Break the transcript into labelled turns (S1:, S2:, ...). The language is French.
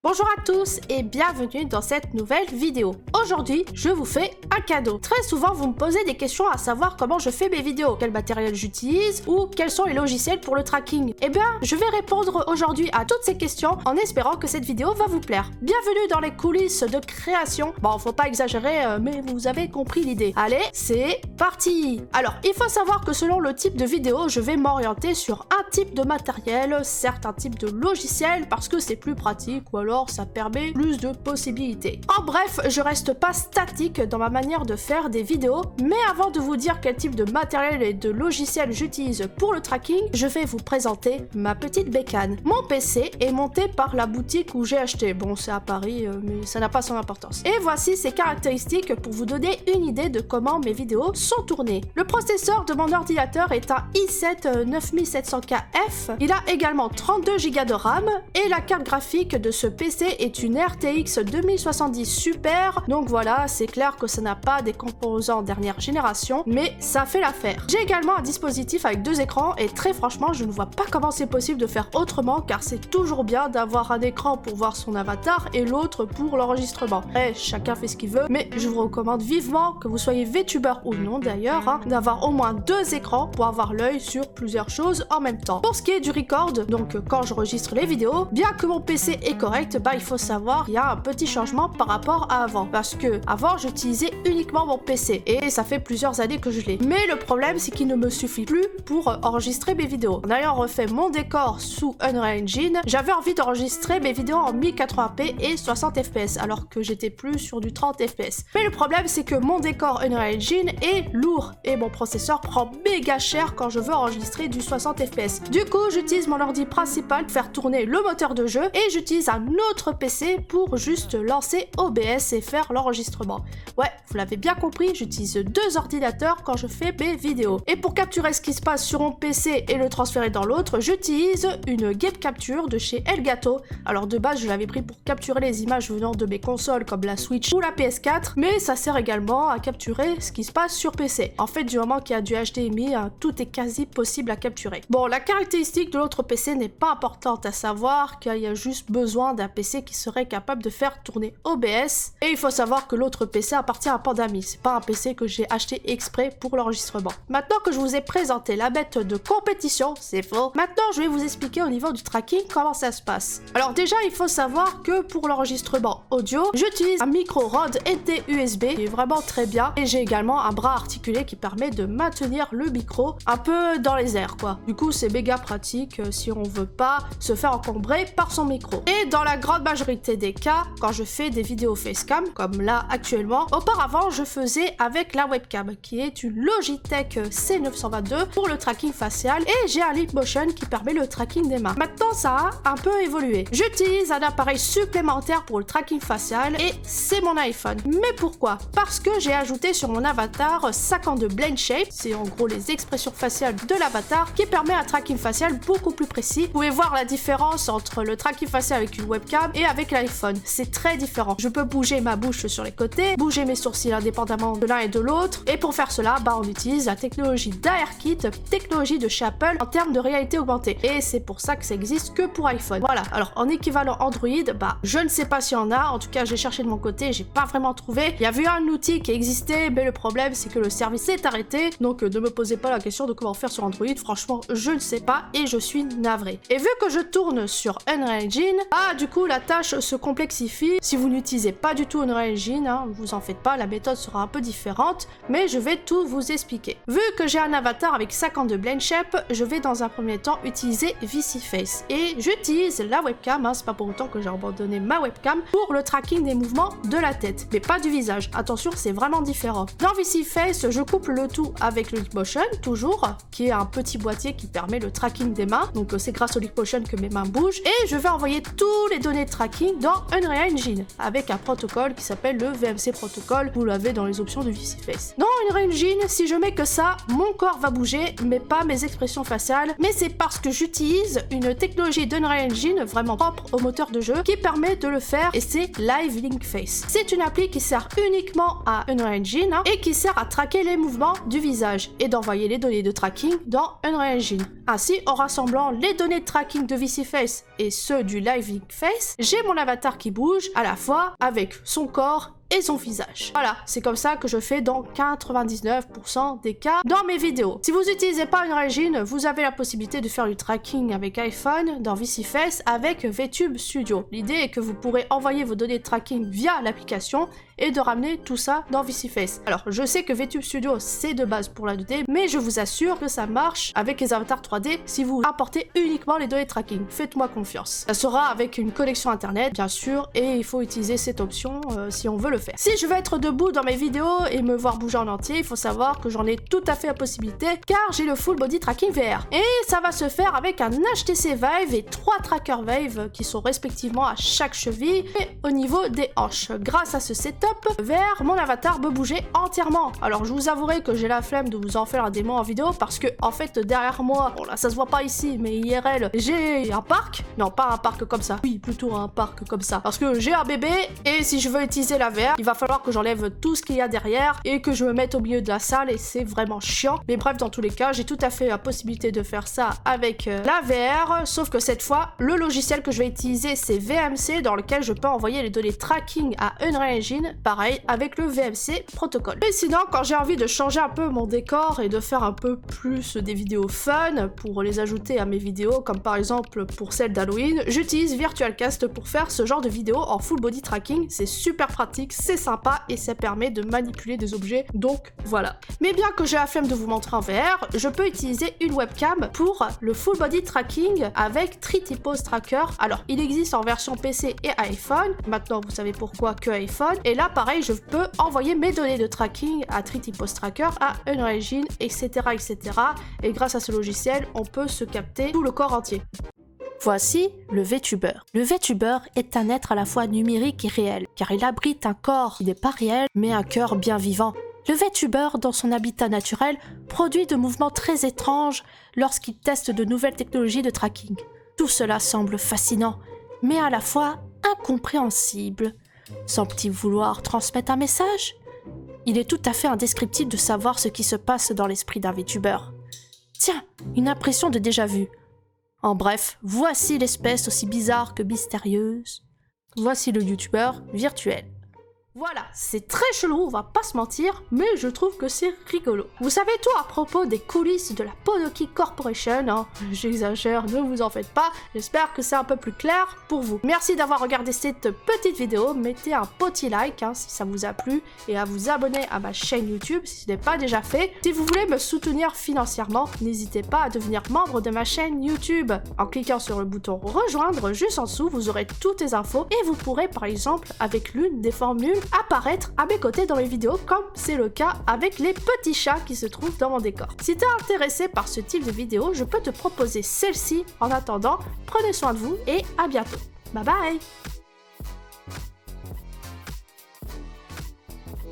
S1: Bonjour à tous et bienvenue dans cette nouvelle vidéo. Aujourd'hui, je vous fais un cadeau. Très souvent, vous me posez des questions à savoir comment je fais mes vidéos, quel matériel j'utilise ou quels sont les logiciels pour le tracking. Eh bien, je vais répondre aujourd'hui à toutes ces questions en espérant que cette vidéo va vous plaire. Bienvenue dans les coulisses de création. Bon, faut pas exagérer, mais vous avez compris l'idée. Allez, c'est parti! Alors, il faut savoir que selon le type de vidéo, je vais m'orienter sur un type de matériel, certains types de logiciels parce que c'est plus pratique ou alors ça permet plus de possibilités. En bref, je reste pas statique dans ma manière de faire des vidéos, mais avant de vous dire quel type de matériel et de logiciel j'utilise pour le tracking, je vais vous présenter ma petite bécane. Mon PC est monté par la boutique où j'ai acheté. Bon, c'est à Paris, mais ça n'a pas son importance. Et voici ses caractéristiques pour vous donner une idée de comment mes vidéos sont tournées. Le processeur de mon ordinateur est un i7 9700KF. Il a également 32 Go de RAM et la carte graphique de ce PC est une RTX 2070 Super. Donc voilà, c'est clair que ça n'a pas des composants dernière génération, mais ça fait l'affaire. J'ai également un dispositif avec deux écrans et très franchement, je ne vois pas comment c'est possible de faire autrement car c'est toujours bien d'avoir un écran pour voir son avatar et l'autre pour l'enregistrement. Chacun fait ce qu'il veut, mais je vous recommande vivement, que vous soyez VTuber ou non d'ailleurs, d'avoir au moins deux écrans pour avoir l'œil sur plusieurs choses en même temps. Pour ce qui est du record, donc quand j'enregistre les vidéos, bien que mon PC est correct, il faut savoir qu'il y a un petit changement par rapport à avant, parce que avant j'utilisais uniquement mon PC et ça fait plusieurs années que je l'ai. Mais le problème c'est qu'il ne me suffit plus pour enregistrer mes vidéos. En ayant refait mon décor sous Unreal Engine, j'avais envie d'enregistrer mes vidéos en 1080p et 60 fps alors que j'étais plus sur du 30 fps. Mais le problème c'est que mon décor Unreal Engine est lourd et mon processeur prend méga cher quand je veux enregistrer du 60 fps. Du coup j'utilise mon ordi principal pour faire tourner le moteur de jeu et j'utilise un autre PC pour juste lancer OBS et faire l'enregistrement. Ouais, vous l'avez bien compris, j'utilise deux ordinateurs quand je fais mes vidéos. Et pour capturer ce qui se passe sur mon PC et le transférer dans l'autre, j'utilise une Game Capture de chez Elgato. Alors de base, je l'avais pris pour capturer les images venant de mes consoles comme la Switch ou la PS4, mais ça sert également à capturer ce qui se passe sur PC. En fait, du moment qu'il y a du HDMI, tout est quasi possible à capturer. Bon, la caractéristique de l'autre PC n'est pas importante, à savoir qu'il y a juste besoin d'un PC qui serait capable de faire tourner OBS. Et il faut savoir que l'autre PC appartient à Pandami. C'est pas un PC que j'ai acheté exprès pour l'enregistrement. Maintenant que je vous ai présenté la bête de compétition, c'est faux. Maintenant, je vais vous expliquer au niveau du tracking comment ça se passe. Alors déjà, il faut savoir que pour l'enregistrement audio, j'utilise un micro Rode NT USB qui est vraiment très bien. Et j'ai également un bras articulé qui permet de maintenir le micro un peu dans les airs, quoi. Du coup, c'est méga pratique si on veut pas se faire encombrer par son micro. Et dans la grande majorité des cas, quand je fais des vidéos facecam, comme là actuellement, auparavant je faisais avec la webcam, qui est une Logitech C922 pour le tracking facial, et j'ai un Leapmotion qui permet le tracking des mains. Maintenant ça a un peu évolué. J'utilise un appareil supplémentaire pour le tracking facial, et c'est mon iPhone. Mais pourquoi? Parce que j'ai ajouté sur mon avatar 52 Blend Shape, c'est en gros les expressions faciales de l'avatar, qui permet un tracking facial beaucoup plus précis. Vous pouvez voir la différence entre le tracking facial avec une webcam et avec l'iPhone. C'est très différent. Je peux bouger ma bouche sur les côtés, bouger mes sourcils indépendamment de l'un et de l'autre, et pour faire cela, on utilise la technologie d'ARKit, technologie de chez Apple en termes de réalité augmentée. Et c'est pour ça que ça existe que pour iPhone. Voilà. Alors en équivalent Android, je ne sais pas s'il y en a. En tout cas, j'ai cherché de mon côté, j'ai pas vraiment trouvé. Il y avait un outil qui existait, mais le problème c'est que le service s'est arrêté. Donc ne me posez pas la question de comment faire sur Android. Franchement, je ne sais pas et je suis navrée. Et vu que je tourne sur Unreal Engine, du coup la tâche se complexifie. Si vous n'utilisez pas du tout Unreal Engine, vous en faites pas, la méthode sera un peu différente, mais je vais tout vous expliquer. Vu que j'ai un avatar avec 52 Blend Shape, je vais dans un premier temps utiliser VCFace. Et j'utilise la webcam, c'est pas pour autant que j'ai abandonné ma webcam, pour le tracking des mouvements de la tête, mais pas du visage. Attention, c'est vraiment différent. Dans VCFace, je couple le tout avec le Leapmotion, toujours, qui est un petit boîtier qui permet le tracking des mains. Donc c'est grâce au Leapmotion que mes mains bougent. Et je vais envoyer toutes les données de tracking dans Unreal Engine avec un protocole qui s'appelle le VMC protocole. Vous l'avez dans les options de VCFace. Dans Unreal Engine, si je mets que ça, mon corps va bouger, mais pas mes expressions faciales. Mais c'est parce que j'utilise une technologie d'Unreal Engine vraiment propre au moteur de jeu qui permet de le faire, et c'est Live Link Face. C'est une appli qui sert uniquement à Unreal Engine et qui sert à traquer les mouvements du visage et d'envoyer les données de tracking dans Unreal Engine. Ainsi, en rassemblant les données de tracking de VCFace et ceux du Live Link Face, Face, j'ai mon avatar qui bouge à la fois avec son corps et son visage. Voilà, c'est comme ça que je fais dans 99% des cas dans mes vidéos. Si vous n'utilisez pas Unreal, vous avez la possibilité de faire du tracking avec iPhone dans VCFace avec VTube Studio. L'idée est que vous pourrez envoyer vos données de tracking via l'application et de ramener tout ça dans VCFace. Alors, je sais que VTube Studio, c'est de base pour la 2D, mais je vous assure que ça marche avec les avatars 3D si vous importez uniquement les données de tracking. Faites-moi confiance. Ça sera avec une connexion internet, bien sûr, et il faut utiliser cette option si on veut le faire. Si je veux être debout dans mes vidéos et me voir bouger en entier, il faut savoir que j'en ai tout à fait la possibilité, car j'ai le Full Body Tracking VR. Et ça va se faire avec un HTC Vive et 3 trackers Vive qui sont respectivement à chaque cheville et au niveau des hanches. Grâce à ce setup, VR, mon avatar peut bouger entièrement. Alors je vous avouerai que j'ai la flemme de vous en faire un démo en vidéo parce que en fait derrière moi, bon là ça se voit pas ici, mais IRL, j'ai un parc. Non, pas un parc comme ça. Oui, plutôt un parc comme ça. Parce que j'ai un bébé et si je veux utiliser la VR, il va falloir que j'enlève tout ce qu'il y a derrière et que je me mette au milieu de la salle et c'est vraiment chiant. Mais bref, dans tous les cas, j'ai tout à fait la possibilité de faire ça avec la VR, sauf que cette fois, le logiciel que je vais utiliser, c'est VMC dans lequel je peux envoyer les données tracking à Unreal Engine, pareil avec le VMC protocole. Et sinon, quand j'ai envie de changer un peu mon décor et de faire un peu plus des vidéos fun pour les ajouter à mes vidéos, comme par exemple pour celle d'Halloween, j'utilise VirtualCast pour faire ce genre de vidéos en full body tracking. C'est super pratique, c'est sympa et ça permet de manipuler des objets, donc voilà. Mais bien que j'ai la flemme de vous montrer en VR, je peux utiliser une webcam pour le full body tracking avec 3D Pose Tracker. Alors il existe en version PC et iPhone, maintenant vous savez pourquoi que iPhone, et là pareil je peux envoyer mes données de tracking à 3D Pose Tracker, à Unreal Engine, etc. et grâce à ce logiciel on peut se capter tout le corps entier. Voici le VTuber. Le VTuber est un être à la fois numérique et réel, car il abrite un corps qui n'est pas réel, mais un cœur bien vivant. Le VTuber, dans son habitat naturel, produit de mouvements très étranges lorsqu'il teste de nouvelles technologies de tracking. Tout cela semble fascinant, mais à la fois incompréhensible. Semble-t-il vouloir transmettre un message? Il est tout à fait indescriptible de savoir ce qui se passe dans l'esprit d'un VTuber. Tiens, une impression de déjà-vu. En bref, voici l'espèce aussi bizarre que mystérieuse. Voici le YouTuber virtuel. Voilà, c'est très chelou, on va pas se mentir, mais je trouve que c'est rigolo. Vous savez tout à propos des coulisses de la Podoki Corporation, hein. J'exagère, ne vous en faites pas, j'espère que c'est un peu plus clair pour vous. Merci d'avoir regardé cette petite vidéo, mettez un petit like hein, si ça vous a plu, et à vous abonner à ma chaîne YouTube si ce n'est pas déjà fait. Si vous voulez me soutenir financièrement, n'hésitez pas à devenir membre de ma chaîne YouTube. En cliquant sur le bouton rejoindre juste en dessous, vous aurez toutes les infos, et vous pourrez par exemple, avec l'une des formules, apparaître à mes côtés dans mes vidéos comme c'est le cas avec les petits chats qui se trouvent dans mon décor. Si tu es intéressé par ce type de vidéo, je peux te proposer celle-ci. En attendant, prenez soin de vous et à bientôt. Bye bye!